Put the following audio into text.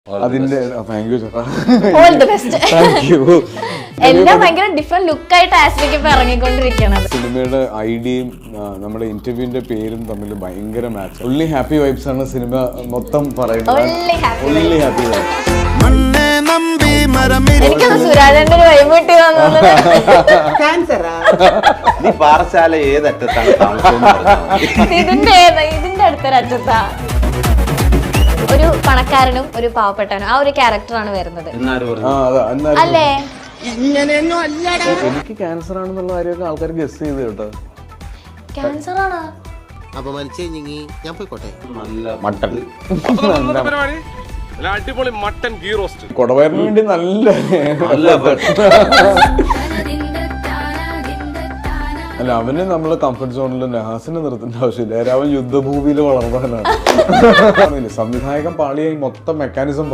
അതിന്റെ thank you ചേട്ടാ. All the best. Thank you. എല്ലാം ഭയങ്കര ഡിഫറെന്റ് ലുക്കായിട്ട് ആസ്വദിക്ക് ഇപ്പൊ ഇറങ്ങിക്കൊണ്ടിരിക്കുകയാണ്. സിനിമയുടെ ഐഡിയയും നമ്മുടെ ഇന്റർവ്യൂവിന്റെ പേരും തമ്മിൽ ഭയങ്കര മാച്ച്. ഒൺലി ഹാപ്പി വൈബ്സ് ആണ് സിനിമ മൊത്തം പറയുന്നത്. Only happy vibes. എനിക്കൊന്ന് സുരാജന്റെ ഒരു വൈബ് കിട്ടി വന്നത്. നീ പാറശാല ഏതറ്റത്താണ് ഇതിന്റെ അടുത്തൊരറ്റത്താ. ഒരു പണക്കാരനും ഒരു പാവപ്പെട്ടവനും ആ ഒരു ക്യാരക്ടറാണ് വരുന്നത് അല്ലേ? എനിക്ക് ക്യാൻസർ ആണെന്നുള്ള കാര്യമൊക്കെ ആൾക്കാർ ഗസ് ചെയ്ത് കേട്ടോ. ക്യാൻസർ ആണോ? ഞാൻ പോയിക്കോട്ടെ. മട്ടൺ അടിപൊളി മട്ടൻ ഗീ റോസ്റ്റ്. കൊടവയറിന് വേണ്ടി നല്ല അല്ല, അവന് നമ്മള് കംഫർട്ട് സോണിൽ നഹാസിനെ നിർത്തേണ്ട ആവശ്യമില്ല. അവൻ യുദ്ധഭൂമിയിൽ വളർന്നവനാണ്. സംവിധായകൻ പാളിയായി മൊത്തം മെക്കാനിസം